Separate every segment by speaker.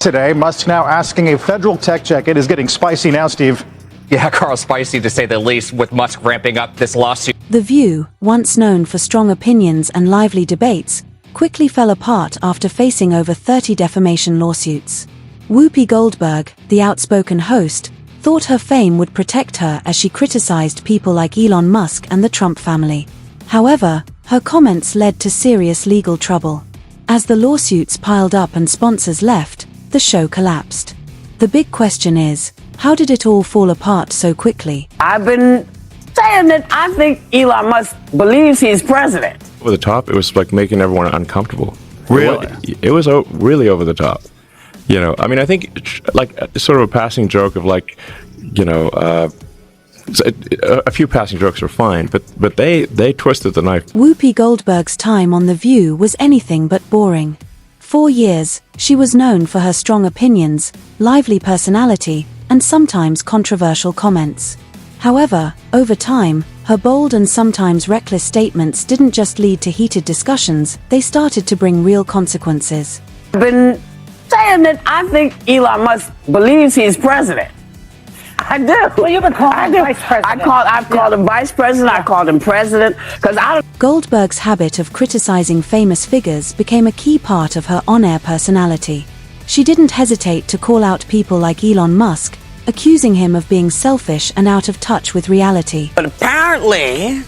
Speaker 1: today. Musk now asking a federal tech check. It is getting spicy now, Steve.
Speaker 2: Yeah, Carl, spicy to say the least, with Musk ramping up this lawsuit.
Speaker 3: The View, once known for strong opinions and lively debates, quickly fell apart after facing over 30 defamation lawsuits. Whoopi Goldberg, the outspoken host, thought her fame would protect her as she criticized people like Elon Musk and the Trump family. However, her comments led to serious legal trouble. As the lawsuits piled up and sponsors left, the show collapsed. The big question is, how did it all fall apart so quickly?
Speaker 4: I've been saying that I think Elon Musk believes he's president.
Speaker 5: Over the top, it was like making everyone uncomfortable.
Speaker 1: Really?
Speaker 5: It was really over the top. You know, I mean, I think like sort of a passing joke of like, you know, a few passing jokes were fine, but they twisted the knife.
Speaker 3: Whoopi Goldberg's time on The View was anything but boring. 4 years, she was known for her strong opinions, lively personality, and sometimes controversial comments. However, over time, her bold and sometimes reckless statements didn't just lead to heated discussions, they started to bring real consequences.
Speaker 4: I've been saying that I think Elon Musk believes he's president. I do.
Speaker 6: Well, you've been calling him vice president.
Speaker 4: I've called him vice president. I called him president because I don't.
Speaker 3: Goldberg's habit of criticizing famous figures became a key part of her on-air personality. She didn't hesitate to call out people like Elon Musk, accusing him of being selfish and out of touch with reality.
Speaker 4: But apparently,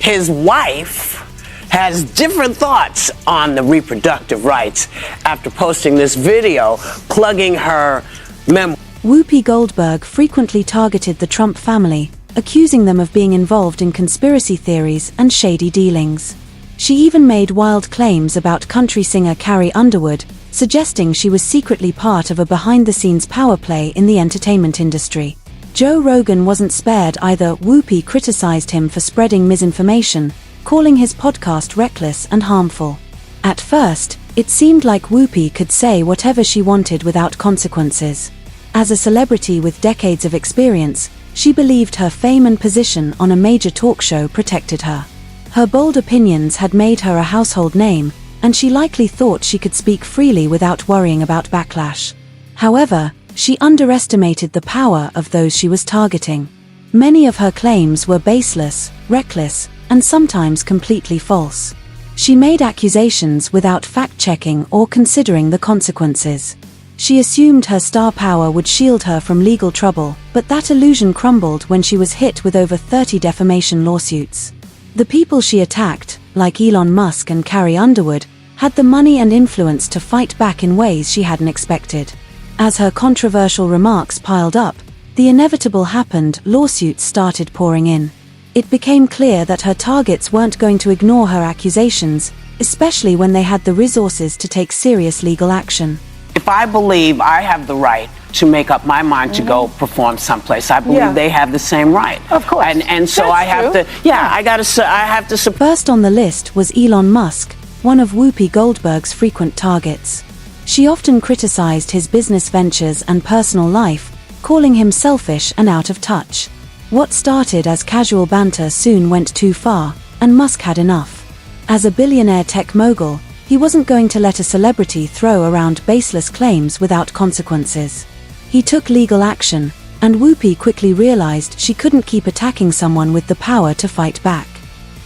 Speaker 4: his wife has different thoughts on the reproductive rights after posting this video plugging her memoir.
Speaker 3: Whoopi Goldberg frequently targeted the Trump family, accusing them of being involved in conspiracy theories and shady dealings. She even made wild claims about country singer Carrie Underwood, suggesting she was secretly part of a behind-the-scenes power play in the entertainment industry. Joe Rogan wasn't spared either. Whoopi criticized him for spreading misinformation, calling his podcast reckless and harmful. At first, it seemed like Whoopi could say whatever she wanted without consequences. As a celebrity with decades of experience, she believed her fame and position on a major talk show protected her. Her bold opinions had made her a household name, and she likely thought she could speak freely without worrying about backlash. However, she underestimated the power of those she was targeting. Many of her claims were baseless, reckless, and sometimes completely false. She made accusations without fact-checking or considering the consequences. She assumed her star power would shield her from legal trouble, but that illusion crumbled when she was hit with over 30 defamation lawsuits. The people she attacked, like Elon Musk and Carrie Underwood, had the money and influence to fight back in ways she hadn't expected. As her controversial remarks piled up, the inevitable happened. Lawsuits started pouring in. It became clear that her targets weren't going to ignore her accusations, especially when they had the resources to take serious legal action.
Speaker 4: If I believe I have the right to make up my mind to go perform someplace, I believe they have the same right.
Speaker 6: Of course.
Speaker 4: And so
Speaker 6: That's
Speaker 4: I have
Speaker 6: true.
Speaker 4: I have to support.
Speaker 3: First on the list was Elon Musk, one of Whoopi Goldberg's frequent targets. She often criticized his business ventures and personal life, calling him selfish and out of touch. What started as casual banter soon went too far, and Musk had enough. As a billionaire tech mogul, he wasn't going to let a celebrity throw around baseless claims without consequences. He took legal action, and Whoopi quickly realized she couldn't keep attacking someone with the power to fight back.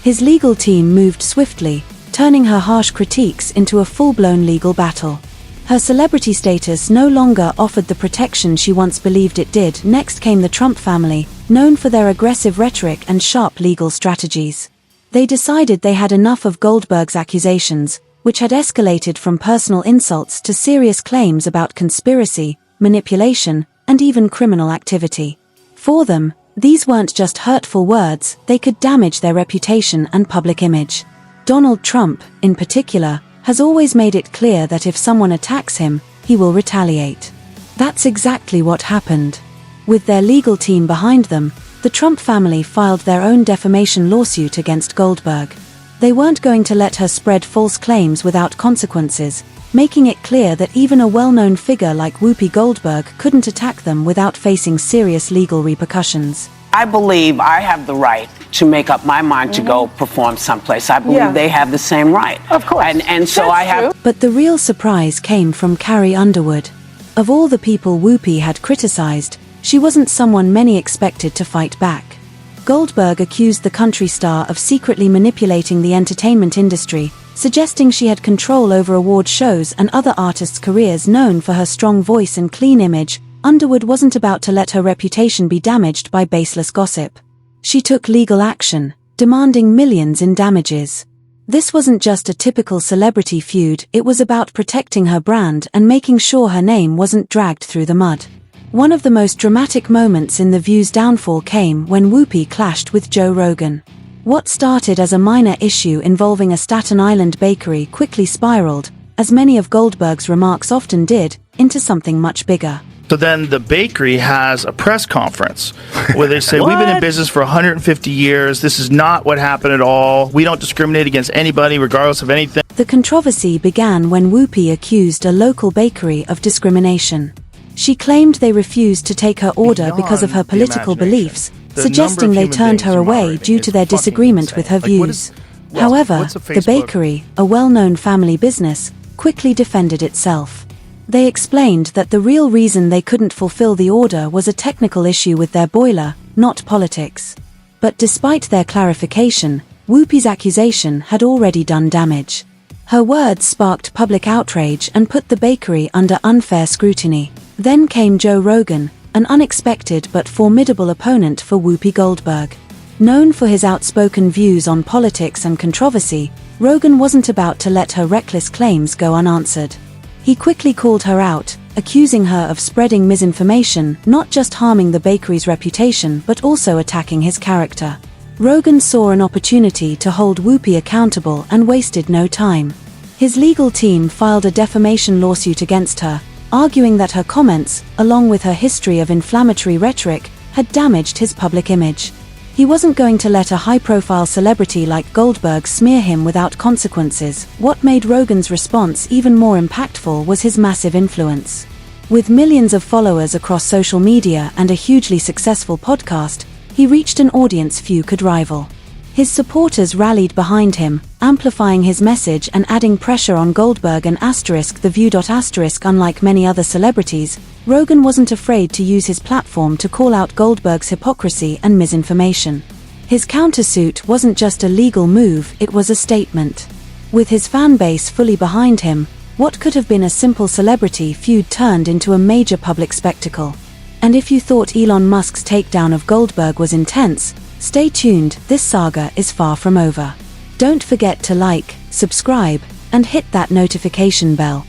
Speaker 3: His legal team moved swiftly, turning her harsh critiques into a full-blown legal battle. Her celebrity status no longer offered the protection she once believed it did. Next came the Trump family, known for their aggressive rhetoric and sharp legal strategies. They decided they had enough of Goldberg's accusations, which had escalated from personal insults to serious claims about conspiracy, manipulation, and even criminal activity. For them, these weren't just hurtful words, they could damage their reputation and public image. Donald Trump, in particular, has always made it clear that if someone attacks him, he will retaliate. That's exactly what happened. With their legal team behind them, the Trump family filed their own defamation lawsuit against Goldberg. They weren't going to let her spread false claims without consequences, making it clear that even a well-known figure like Whoopi Goldberg couldn't attack them without facing serious legal repercussions.
Speaker 4: I believe I have the right to make up my mind to go perform someplace. I believe they have the same right.
Speaker 6: Of course.
Speaker 4: And so I have.
Speaker 3: But the real surprise came from Carrie Underwood. Of all the people Whoopi had criticized, she wasn't someone many expected to fight back. Goldberg accused the country star of secretly manipulating the entertainment industry, suggesting she had control over award shows and other artists' careers. Known for her strong voice and clean image, Underwood wasn't about to let her reputation be damaged by baseless gossip. She took legal action, demanding millions in damages. This wasn't just a typical celebrity feud, it was about protecting her brand and making sure her name wasn't dragged through the mud. One of the most dramatic moments in The View's downfall came when Whoopi clashed with Joe Rogan. What started as a minor issue involving a Staten Island bakery quickly spiraled, as many of Goldberg's remarks often did, into something much bigger.
Speaker 7: So then the bakery has a press conference where they say, we've been in business for 150 years. This is not what happened at all. We don't discriminate against anybody regardless of anything.
Speaker 3: The controversy began when Whoopi accused a local bakery of discrimination. She claimed they refused to take her order because of her political beliefs, suggesting they turned her away due to their disagreement with her views. However, the bakery, a well-known family business, quickly defended itself. They explained that the real reason they couldn't fulfill the order was a technical issue with their boiler, not politics. But despite their clarification, Whoopi's accusation had already done damage. Her words sparked public outrage and put the bakery under unfair scrutiny. Then came Joe Rogan, an unexpected but formidable opponent for Whoopi Goldberg. Known for his outspoken views on politics and controversy, Rogan wasn't about to let her reckless claims go unanswered. He quickly called her out, accusing her of spreading misinformation, not just harming the bakery's reputation but also attacking his character. Rogan saw an opportunity to hold Whoopi accountable and wasted no time. His legal team filed a defamation lawsuit against her, arguing that her comments, along with her history of inflammatory rhetoric, had damaged his public image. He wasn't going to let a high-profile celebrity like Goldberg smear him without consequences. What made Rogan's response even more impactful was his massive influence. With millions of followers across social media and a hugely successful podcast, he reached an audience few could rival. His supporters rallied behind him, amplifying his message and adding pressure on Goldberg and The View. Unlike many other celebrities, Rogan wasn't afraid to use his platform to call out Goldberg's hypocrisy and misinformation. His countersuit wasn't just a legal move, it was a statement. With his fan base fully behind him, what could have been a simple celebrity feud turned into a major public spectacle. And if you thought Elon Musk's takedown of Goldberg was intense, stay tuned, this saga is far from over. Don't forget to like, subscribe, and hit that notification bell.